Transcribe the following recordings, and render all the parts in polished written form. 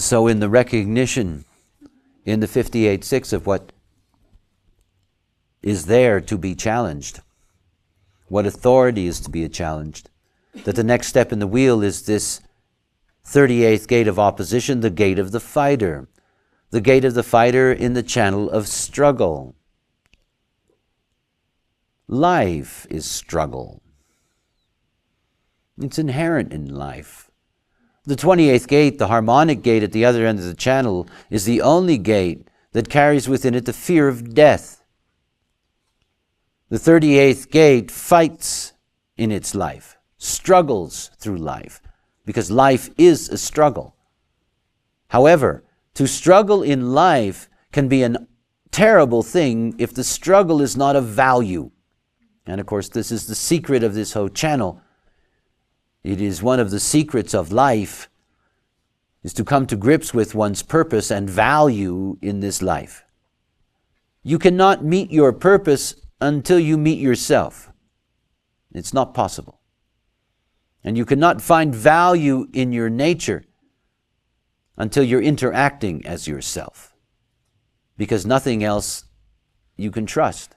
so in the recognition in the 58.6 of what is there to be challenged, what authority is to be challenged, that the next step in the wheel is this 38th gate of opposition, the gate of the fighter. The gate of the fighter in the channel of struggle. Life is struggle. It's inherent in life. The 28th gate, the harmonic gate at the other end of the channel, is the only gate that carries within it the fear of death. The 38th gate fights in its life, struggles through life, because life is a struggle. However, to struggle in life can be a terrible thing if the struggle is not of value. And of course, this is the secret of this whole channel. It is one of the secrets of life, is to come to grips with one's purpose and value in this life. You cannot meet your purpose until you meet yourself. It's not possible. And you cannot find value in your nature until you're interacting as yourself, because nothing else you can trust.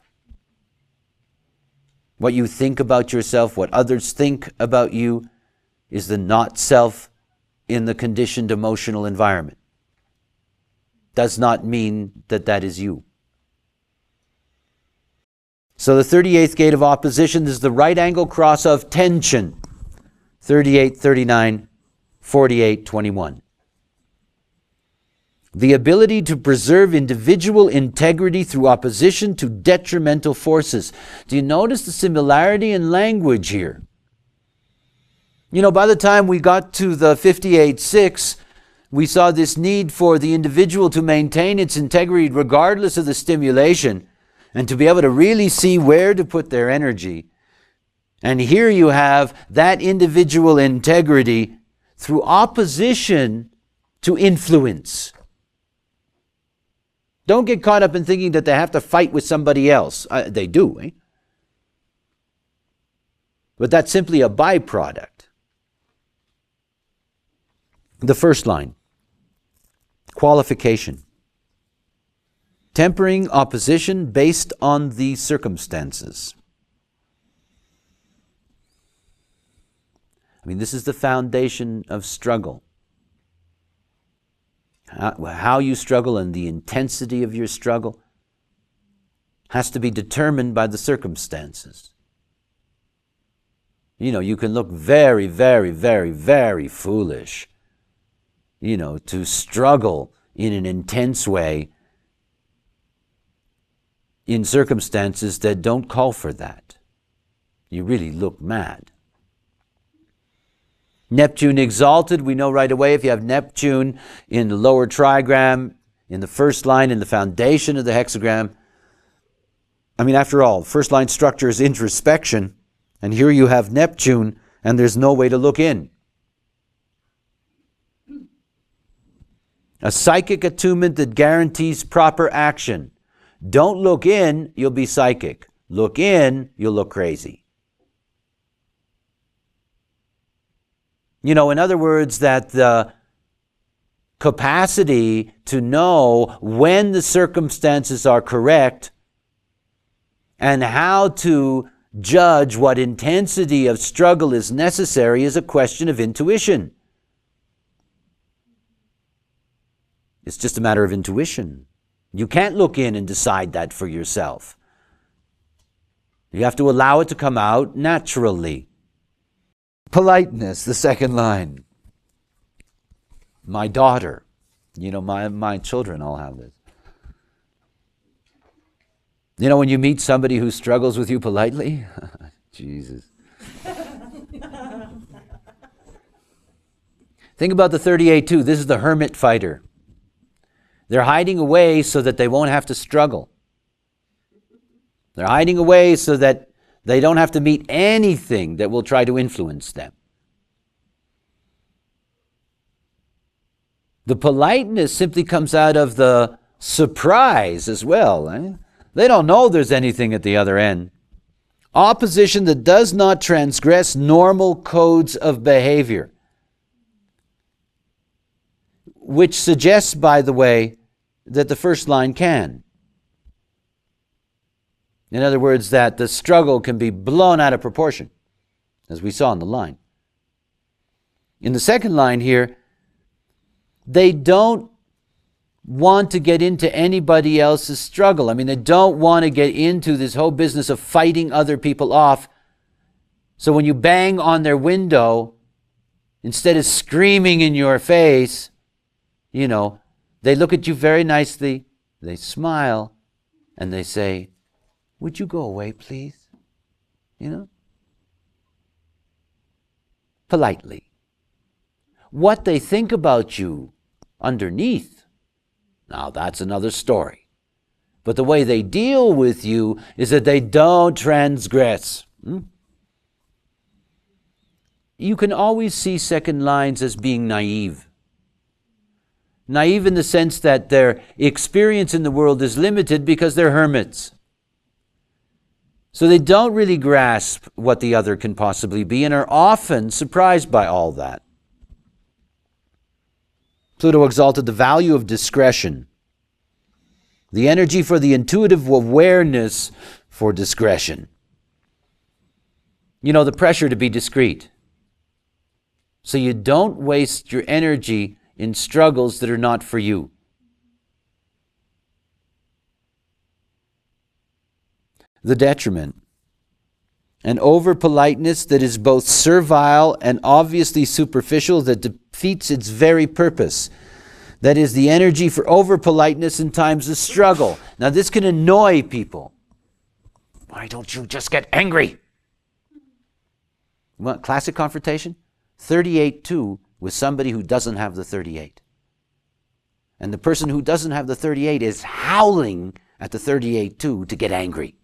What you think about yourself, what others think about you, is the not self in the conditioned emotional environment. Does not mean that that is you. So the 38th gate of opposition is the right angle cross of tension. 38, 39, 48, 21. The ability to preserve individual integrity through opposition to detrimental forces. Do you notice the similarity in language here? You know, by the time we got to the 58.6, we saw this need for the individual to maintain its integrity regardless of the stimulation and to be able to really see where to put their energy. And here you have that individual integrity through opposition to influence. Don't get caught up in thinking that they have to fight with somebody else. They do, eh? But that's simply a byproduct. The first line, qualification. Tempering opposition based on the circumstances. I mean, this is the foundation of struggle. How you struggle and the intensity of your struggle has to be determined by the circumstances. You know, you can look very, very, very, very foolish, you know, to struggle in an intense way in circumstances that don't call for that. You really look mad. Neptune exalted, we know right away if you have Neptune in the lower trigram, in the first line, in the foundation of the hexagram. I mean, after all, first line structure is introspection, and here you have Neptune, and there's no way to look in. A psychic attunement that guarantees proper action. Don't look in, you'll be psychic. Look in, you'll look crazy. You know, in other words, that the capacity to know when the circumstances are correct and how to judge what intensity of struggle is necessary is a question of intuition. It's just a matter of intuition. You can't look in and decide that for yourself. You have to allow it to come out naturally. Politeness, the second line. My daughter. You know, my children all have this. You know, when you meet somebody who struggles with you politely, Jesus. Think about the 38.2. This is the hermit fighter. They're hiding away so that they won't have to struggle. They're hiding away so that they don't have to meet anything that will try to influence them. The politeness simply comes out of the surprise as well. Eh? They don't know there's anything at the other end. Opposition that does not transgress normal codes of behavior. which suggests, by the way, that the first line can. In other words, that the struggle can be blown out of proportion, as we saw in the line. In the second line here, they don't want to get into anybody else's struggle. I mean, they don't want to get into this whole business of fighting other people off. So when you bang on their window, instead of screaming in your face, they look at you very nicely, they smile, and they say, "Would you go away, please?" Politely. What they think about you underneath, now that's another story. But the way they deal with you is that they don't transgress. You can always see second lines as being naive. Naive in the sense that their experience in the world is limited because they're hermits. So they don't really grasp what the other can possibly be and are often surprised by all that. Pluto exalted the value of discretion, the energy for the intuitive awareness for discretion. The pressure to be discreet. So you don't waste your energy in struggles that are not for you. The detriment. An over-politeness that is both servile and obviously superficial that defeats its very purpose. That is the energy for over-politeness in times of struggle. Now this can annoy people. Why don't you just get angry? What, classic confrontation? 38-2 with somebody who doesn't have the 38. And the person who doesn't have the 38 is howling at the 38-2 to get angry.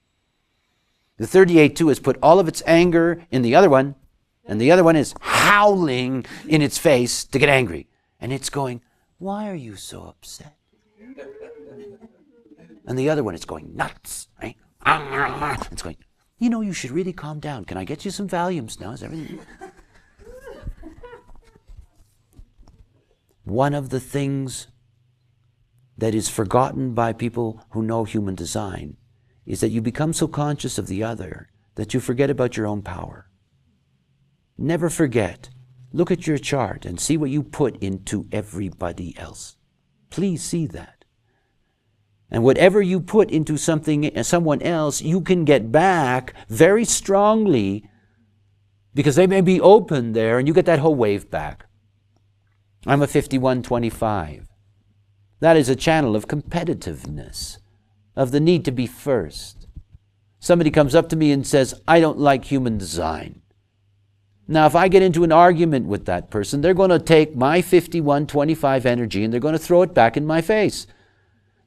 The 38-2 has put all of its anger in the other one, and the other one is howling in its face to get angry. And it's going, "Why are you so upset?" And the other one is going nuts, right? It's going, "You should really calm down. Can I get you some Valiums now? Is everything..." One of the things that is forgotten by people who know human design is that you become so conscious of the other that you forget about your own power. Never forget. Look at your chart and see what you put into everybody else. Please see that. And whatever you put into someone else, you can get back very strongly because they may be open there and you get that whole wave back. I'm a 51-25. That is a channel of competitiveness, of the need to be first. Somebody comes up to me and says, "I don't like human design." Now, if I get into an argument with that person, they're going to take my 51-25 energy and they're going to throw it back in my face.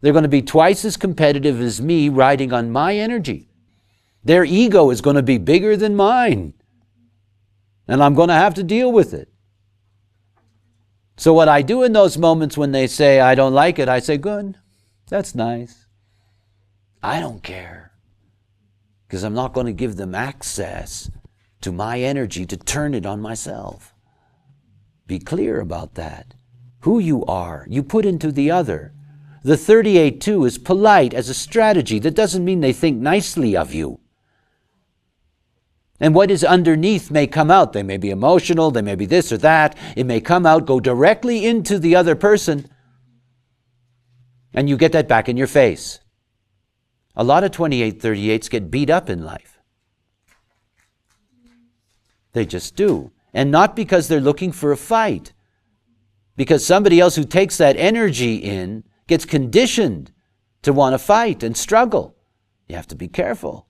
They're going to be twice as competitive as me riding on my energy. Their ego is going to be bigger than mine. And I'm going to have to deal with it. So what I do in those moments when they say, "I don't like it," I say, "Good, that's nice. I don't care." Because I'm not going to give them access to my energy to turn it on myself. Be clear about that. Who you are, you put into the other. The 38-2 is polite as a strategy. That doesn't mean they think nicely of you. And what is underneath may come out. They may be emotional, they may be this or that. It may come out, go directly into the other person, and you get that back in your face. A lot of 28-38s get beat up in life. They just do. And not because they're looking for a fight. Because somebody else who takes that energy in gets conditioned to want to fight and struggle. You have to be careful.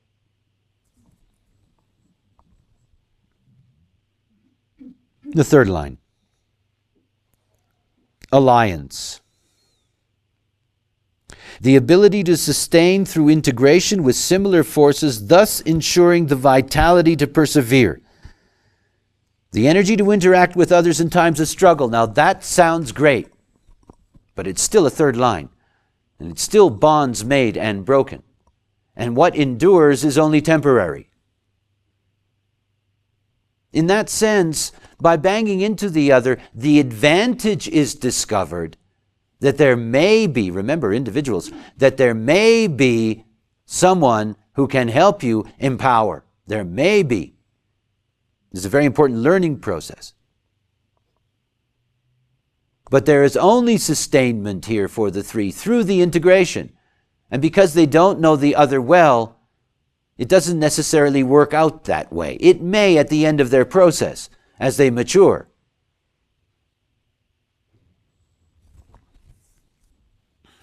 The third line. Alliance. The ability to sustain through integration with similar forces, thus ensuring the vitality to persevere. The energy to interact with others in times of struggle. Now that sounds great, but it's still a third line. And it's still bonds made and broken. And what endures is only temporary. In that sense, By banging into the other, the advantage is discovered that there may be, remember individuals, that there may be someone who can help you empower. There may be. It's a very important learning process. But there is only sustainment here for the three through the integration. And because they don't know the other well, it doesn't necessarily work out that way. It may at the end of their process, as they mature.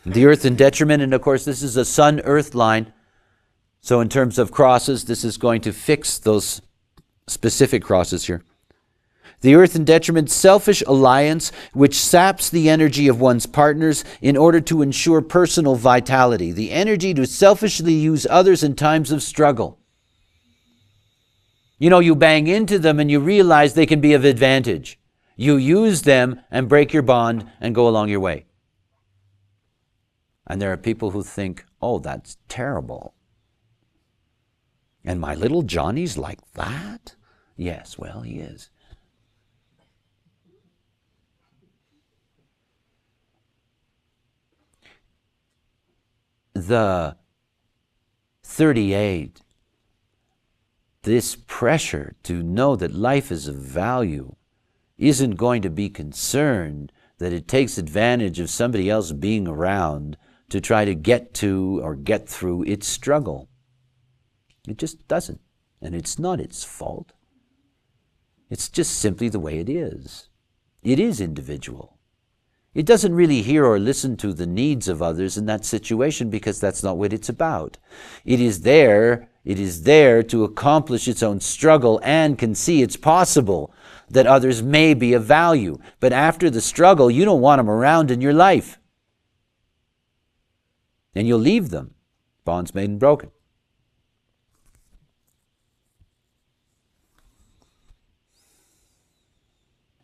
The earth in detriment, and of course this is a sun-earth line. So in terms of crosses, this is going to fix those specific crosses here. The earth in detriment, selfish alliance, which saps the energy of one's partners in order to ensure personal vitality. The energy to selfishly use others in times of struggle. You know, you bang into them and you realize they can be of advantage. You use them and break your bond and go along your way. And there are people who think, oh, that's terrible. And my little Johnny's like that? Yes, well, he is. The 38, this pressure to know that life is of value, isn't going to be concerned that it takes advantage of somebody else being around to try to get to or get through its struggle. It just doesn't. And it's not its fault. It's just simply the way it is. It is individual. It doesn't really hear or listen to the needs of others in that situation because that's not what it's about. It is there to accomplish its own struggle and can see it's possible that others may be of value. But after the struggle, you don't want them around in your life. And you'll leave them. Bonds made and broken.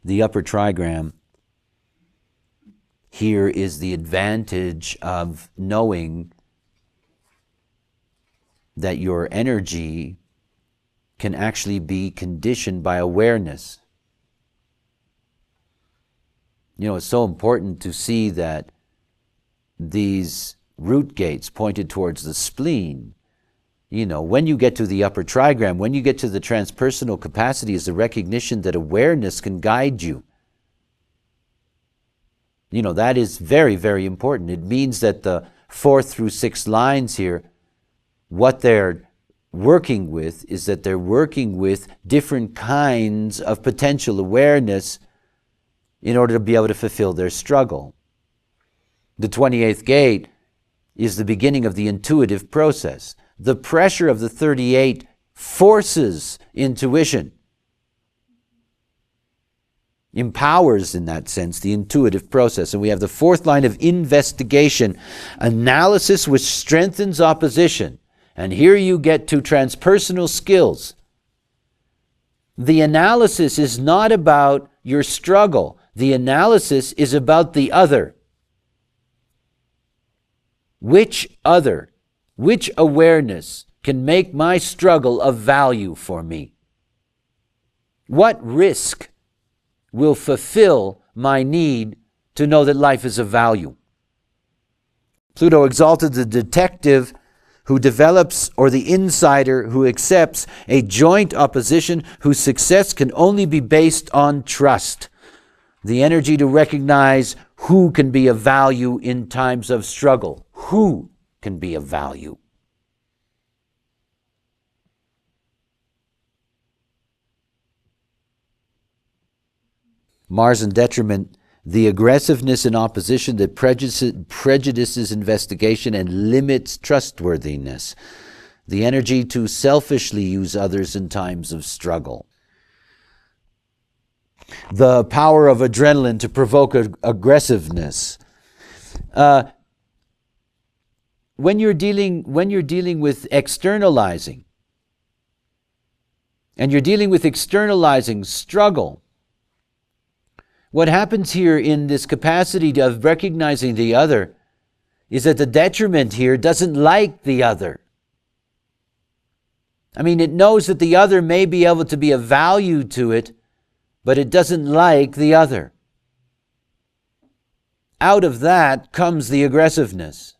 The upper trigram. Here is the advantage of knowing that your energy can actually be conditioned by awareness. You know, it's so important to see that these root gates pointed towards the spleen. You know, when you get to the upper trigram, when you get to the transpersonal capacity, is the recognition that awareness can guide you. You know, that is very, very important. It means that the 4th through 6th lines here, what they're working with is that they're working with different kinds of potential awareness in order to be able to fulfill their struggle. The 28th gate is the beginning of the intuitive process. The pressure of the 38 forces intuition. Empowers, in that sense, the intuitive process. And we have the 4th line of investigation, analysis which strengthens opposition. And here you get to transpersonal skills. The analysis is not about your struggle. The analysis is about the other. Which other, which awareness can make my struggle of value for me? What risk will fulfill my need to know that life is of value? Pluto exalted, the detective who develops, or the insider who accepts a joint opposition whose success can only be based on trust. The energy to recognize who can be of value in times of struggle. Who can be of value? Mars in detriment, the aggressiveness in opposition that prejudices investigation and limits trustworthiness. The energy to selfishly use others in times of struggle. The power of adrenaline to provoke aggressiveness. When you're dealing with externalizing, and you're dealing with externalizing struggle, what happens here in this capacity of recognizing the other is that the detriment here doesn't like the other. I mean, it knows that the other may be able to be of value to it, but it doesn't like the other. Out of that comes the aggressiveness.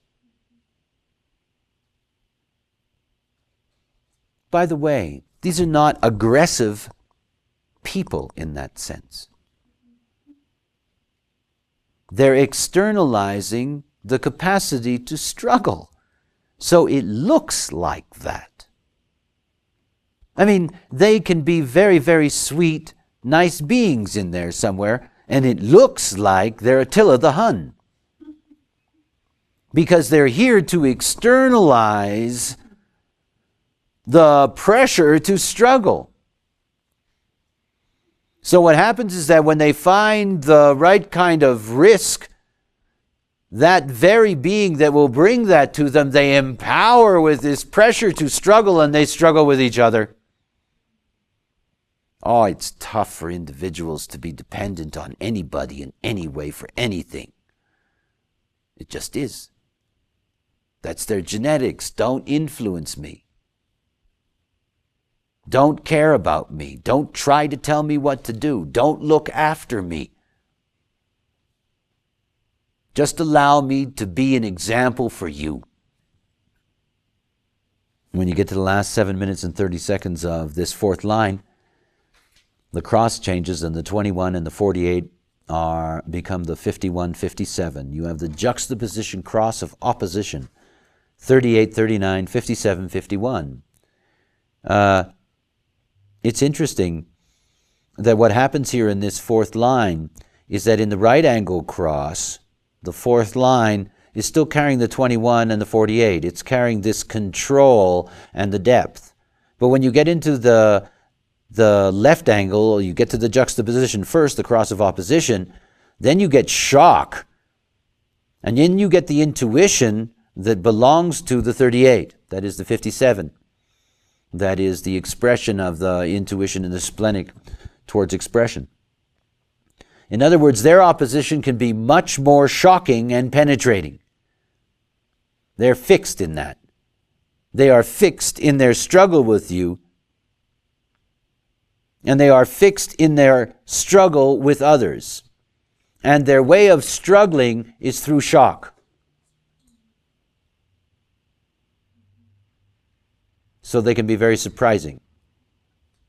By the way, these are not aggressive people in that sense. They're externalizing the capacity to struggle. So it looks like that. I mean, they can be very, very sweet, nice beings in there somewhere, and it looks like they're Attila the Hun. Because they're here to externalize the pressure to struggle. So what happens is that when they find the right kind of risk, that very being that will bring that to them, they empower with this pressure to struggle, and they struggle with each other. Oh, it's tough for individuals to be dependent on anybody in any way for anything. It just is. That's their genetics. Don't influence me. Don't care about me. Don't try to tell me what to do. Don't look after me. Just allow me to be an example for you. When you get to the last 7 minutes and 30 seconds of this fourth line, the cross changes, and the 21 and the 48 become the 51, 57. You have the juxtaposition cross of opposition. 38, 39, 57, 51. It's interesting that what happens here in this fourth line is that in the right angle cross, the fourth line is still carrying the 21 and the 48. It's carrying this control and the depth. But when you get into the left angle, you get to the juxtaposition first, the cross of opposition, then you get shock. And then you get the intuition that belongs to the 38, that is the 57. That is the expression of the intuition in the splenic towards expression. In other words, their opposition can be much more shocking and penetrating. They're fixed in that. They are fixed in their struggle with you, and they are fixed in their struggle with others. And their way of struggling is through shock. So they can be very surprising.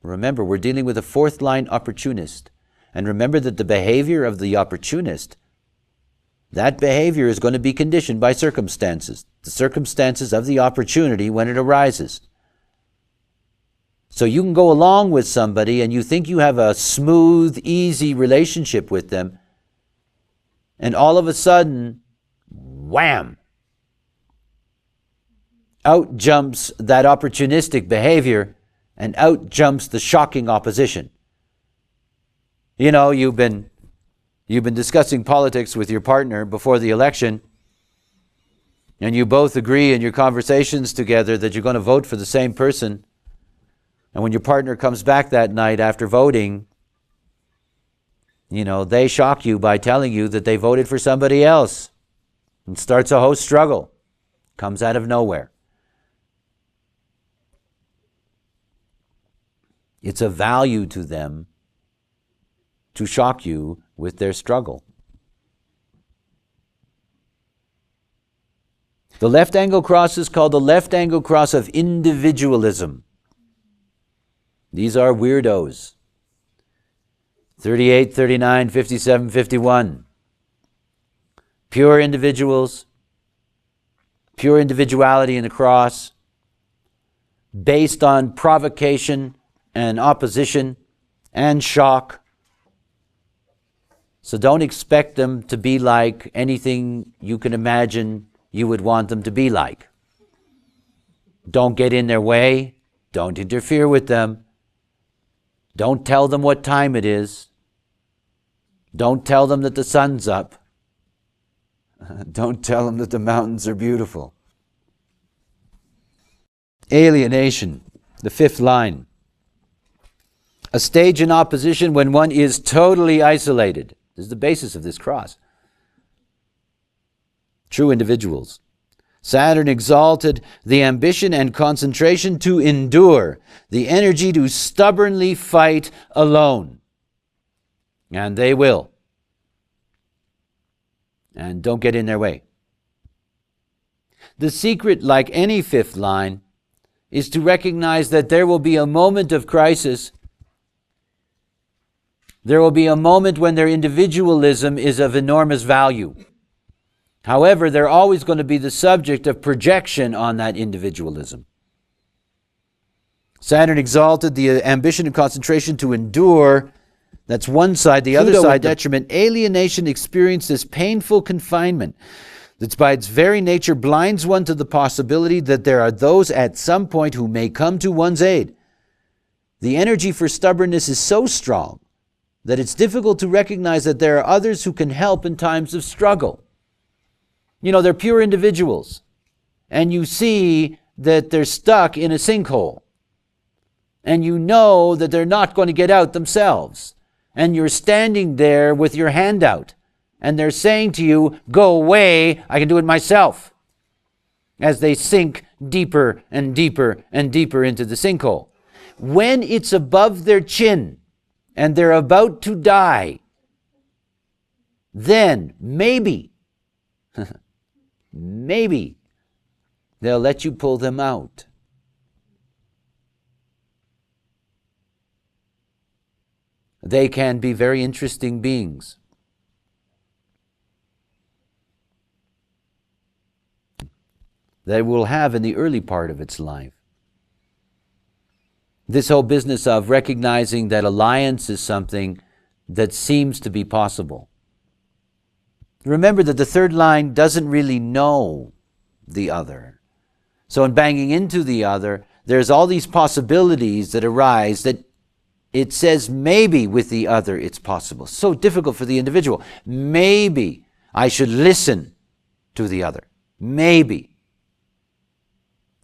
Remember, we're dealing with a fourth line opportunist. And remember that the behavior of the opportunist, that behavior is going to be conditioned by circumstances. The circumstances of the opportunity when it arises. So you can go along with somebody and you think you have a smooth, easy relationship with them. And all of a sudden, wham! Out jumps that opportunistic behavior, and out jumps the shocking opposition. You know, you've been discussing politics with your partner before the election, and you both agree in your conversations together that you're going to vote for the same person. And when your partner comes back that night after voting, you know, they shock you by telling you that they voted for somebody else, and starts a whole struggle. Comes out of nowhere. It's a value to them to shock you with their struggle. The left angle cross is called the left angle cross of individualism. These are weirdos. 38, 39, 57, 51. Pure individuals, pure individuality in the cross, based on provocation and opposition and shock. So don't expect them to be like anything you can imagine you would want them to be like. Don't get in their way. Don't interfere with them. Don't tell them what time it is. Don't tell them that the sun's up. Don't tell them that the mountains are beautiful. Alienation, the fifth line. A stage in opposition when one is totally isolated. This is the basis of this cross. True individuals. Saturn exalted the ambition and concentration to endure, the energy to stubbornly fight alone. And they will. And don't get in their way. The secret, like any fifth line, is to recognize that there will be a moment of crisis. There will be a moment when their individualism is of enormous value. However, they're always going to be the subject of projection on that individualism. Saturn exalted the ambition and concentration to endure. That's one side. The other side, detriment. Alienation experienced as painful confinement that by its very nature blinds one to the possibility that there are those at some point who may come to one's aid. The energy for stubbornness is so strong that it's difficult to recognize that there are others who can help in times of struggle. You know, they're pure individuals, and you see that they're stuck in a sinkhole, and you know that they're not going to get out themselves, and you're standing there with your hand out, and they're saying to you, go away, I can do it myself, as they sink deeper and deeper and deeper into the sinkhole. When it's above their chin and they're about to die, then maybe they'll let you pull them out. They can be very interesting beings. That will have in the early part of its life. This whole business of recognizing that alliance is something that seems to be possible. Remember that the third line doesn't really know the other. So in banging into the other, there's all these possibilities that arise that it says maybe with the other it's possible. So difficult for the individual. Maybe I should listen to the other. Maybe.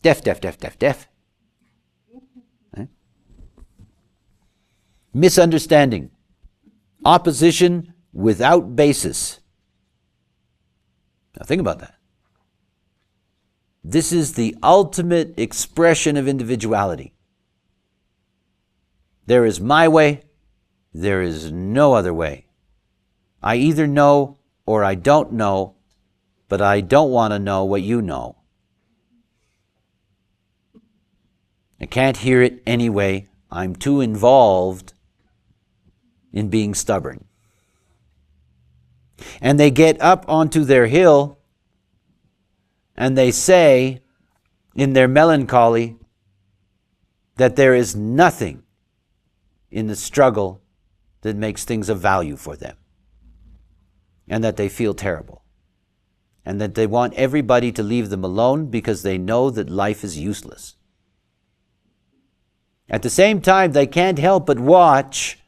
Deaf. Misunderstanding. Opposition without basis. Now think about that. This is the ultimate expression of individuality. There is my way, there is no other way. I either know or I don't know, but I don't want to know what you know. I can't hear it anyway. I'm too involved in being stubborn. And they get up onto their hill and they say in their melancholy that there is nothing in the struggle that makes things of value for them, and that they feel terrible, and that they want everybody to leave them alone because they know that life is useless. At the same time, they can't help but watch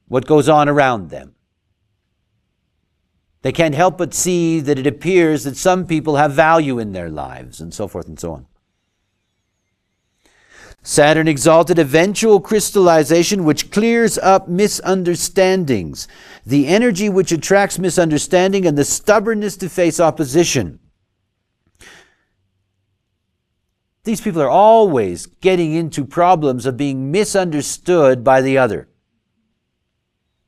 what goes on around them. They can't help but see that it appears that some people have value in their lives, and so forth and so on. Saturn exalted eventual crystallization which clears up misunderstandings, the energy which attracts misunderstanding, and the stubbornness to face opposition. These people are always getting into problems of being misunderstood by the other.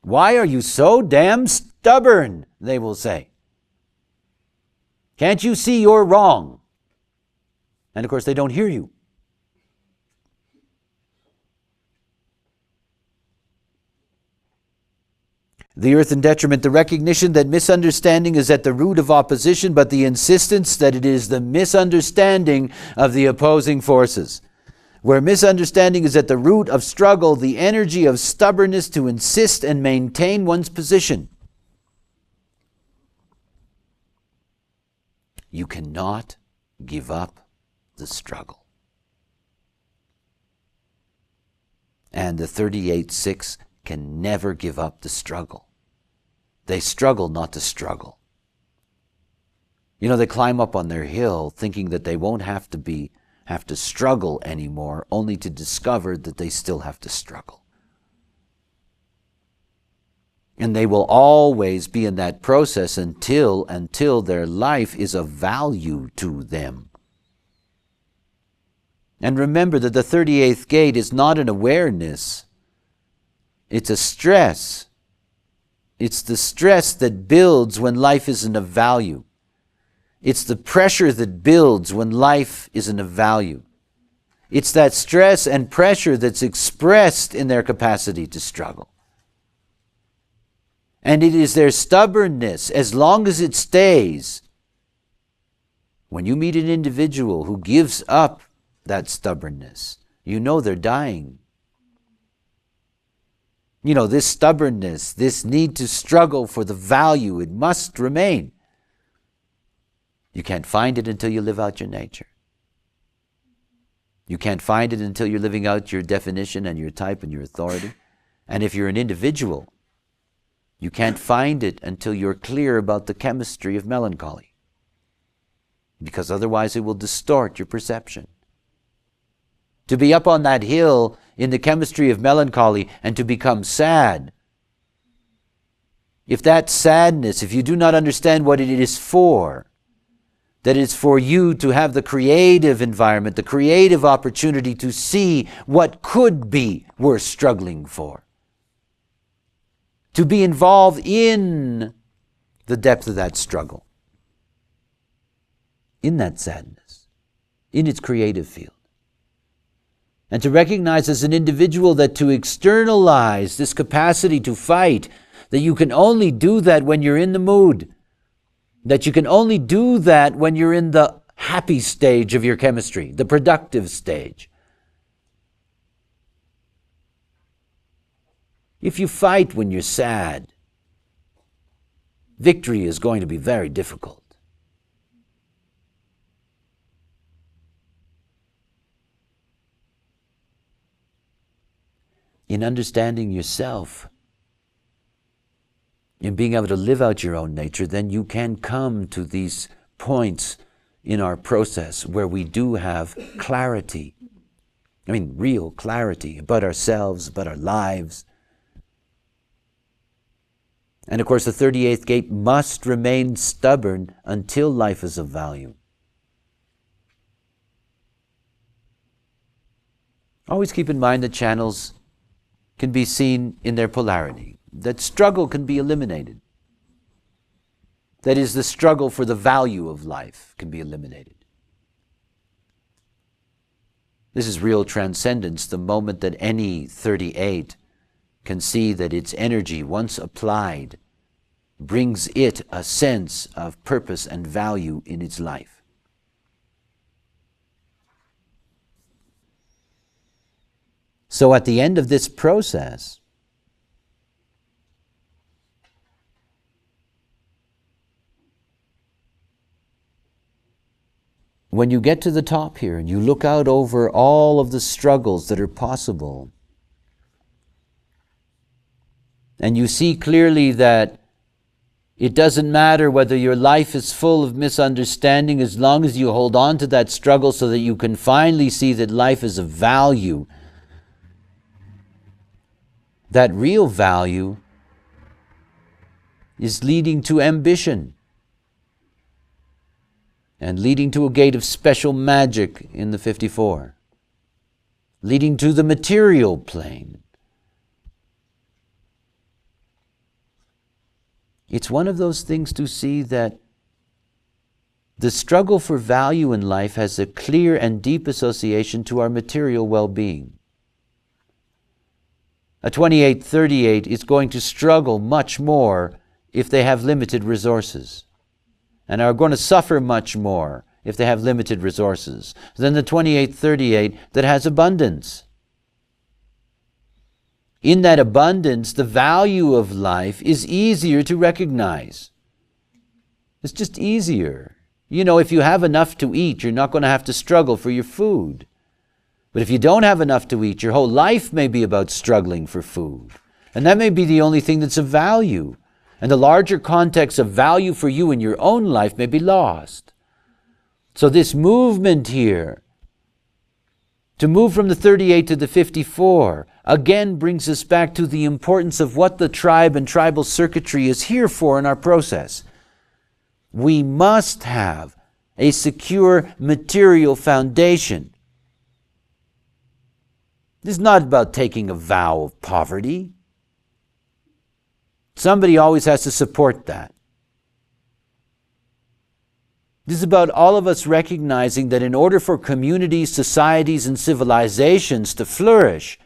Why are you so damn stubborn? They will say. Can't you see you're wrong? And of course they don't hear you. The earth in detriment, the recognition that misunderstanding is at the root of opposition, but the insistence that it is the misunderstanding of the opposing forces. Where misunderstanding is at the root of struggle, the energy of stubbornness to insist and maintain one's position. You cannot give up the struggle. And the 38-6 can never give up the struggle. They struggle not to struggle. You know, they climb up on their hill thinking that they won't have to struggle anymore, only to discover that they still have to struggle. And they will always be in that process until their life is of value to them. And remember that the 38th gate is not an awareness. It's a stress It's the stress that builds when life isn't of value. It's the pressure that builds when life isn't of value. It's that stress and pressure that's expressed in their capacity to struggle. And it is their stubbornness, as long as it stays. When you meet an individual who gives up that stubbornness, you know they're dying. This stubbornness, this need to struggle for the value, it must remain. You can't find it until you live out your nature. You can't find it until you're living out your definition and your type and your authority. And if you're an individual, you can't find it until you're clear about the chemistry of melancholy. Because otherwise it will distort your perception. To be up on that hill in the chemistry of melancholy and to become sad, if that sadness, if you do not understand what it is for, that it's for you to have the creative environment, the creative opportunity to see what could be worth struggling for. To be involved in the depth of that struggle, in that sadness, in its creative field. And to recognize as an individual that to externalize this capacity to fight, that you can only do that when you're in the mood. That you can only do that when you're in the happy stage of your chemistry, the productive stage. If you fight when you're sad, victory is going to be very difficult. In understanding yourself, in being able to live out your own nature, then you can come to these points in our process where we do have clarity. Real clarity about ourselves, about our lives. And of course, the 38th gate must remain stubborn until life is of value. Always keep in mind that channels can be seen in their polarity, that struggle can be eliminated. That is, the struggle for the value of life can be eliminated. This is real transcendence, the moment that any 38 can see that its energy, once applied, brings it a sense of purpose and value in its life. So at the end of this process, when you get to the top here and you look out over all of the struggles that are possible, and you see clearly that it doesn't matter whether your life is full of misunderstanding, as long as you hold on to that struggle so that you can finally see that life is of value. That real value is leading to ambition and leading to a gate of special magic in the 54, leading to the material plane. It's one of those things to see that the struggle for value in life has a clear and deep association to our material well-being. A 28-38 is going to struggle much more if they have limited resources, and are going to suffer much more if they have limited resources than the 28-38 that has abundance. In that abundance, the value of life is easier to recognize. It's just easier. If you have enough to eat, you're not going to have to struggle for your food. But if you don't have enough to eat, your whole life may be about struggling for food. And that may be the only thing that's of value. And the larger context of value for you in your own life may be lost. So this movement here, to move from the 38 to the 54, again brings us back to the importance of what the tribe and tribal circuitry is here for in our process. We must have a secure material foundation. This is not about taking a vow of poverty. Somebody always has to support that. This is about all of us recognizing that in order for communities, societies, and civilizations to flourish,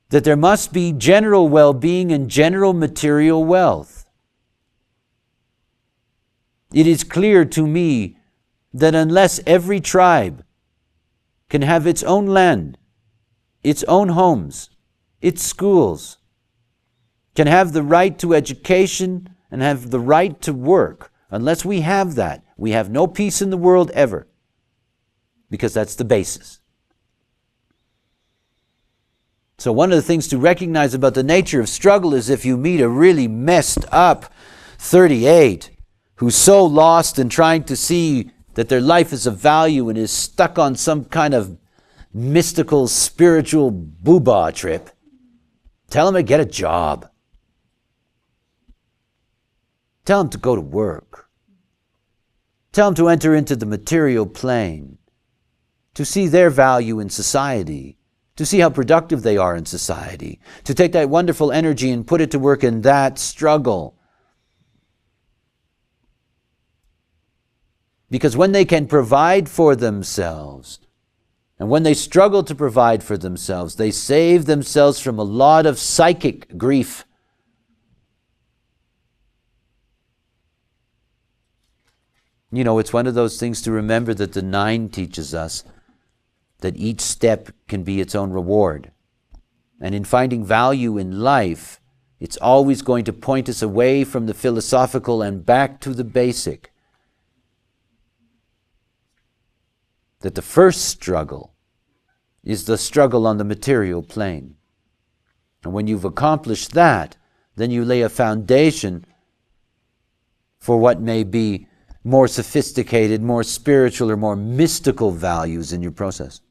that there must be general well-being and general material wealth. It is clear to me that unless every tribe can have its own land, its own homes, its schools, can have the right to education and have the right to work, unless we have that, we have no peace in the world ever, because that's the basis. So one of the things to recognize about the nature of struggle is if you meet a really messed up 38 who's so lost in trying to see that their life is of value and is stuck on some kind of mystical, spiritual booba trip, tell them to get a job. Tell them to go to work. Tell them to enter into the material plane, to see their value in society, to see how productive they are in society, to take that wonderful energy and put it to work in that struggle. Because when they can provide for themselves, and when they struggle to provide for themselves, they save themselves from a lot of psychic grief. You know, it's one of those things to remember that the 9 teaches us that each step can be its own reward. And in finding value in life, it's always going to point us away from the philosophical and back to the basic. That the first struggle is the struggle on the material plane. And when you've accomplished that, then you lay a foundation for what may be more sophisticated, more spiritual, or more mystical values in your process.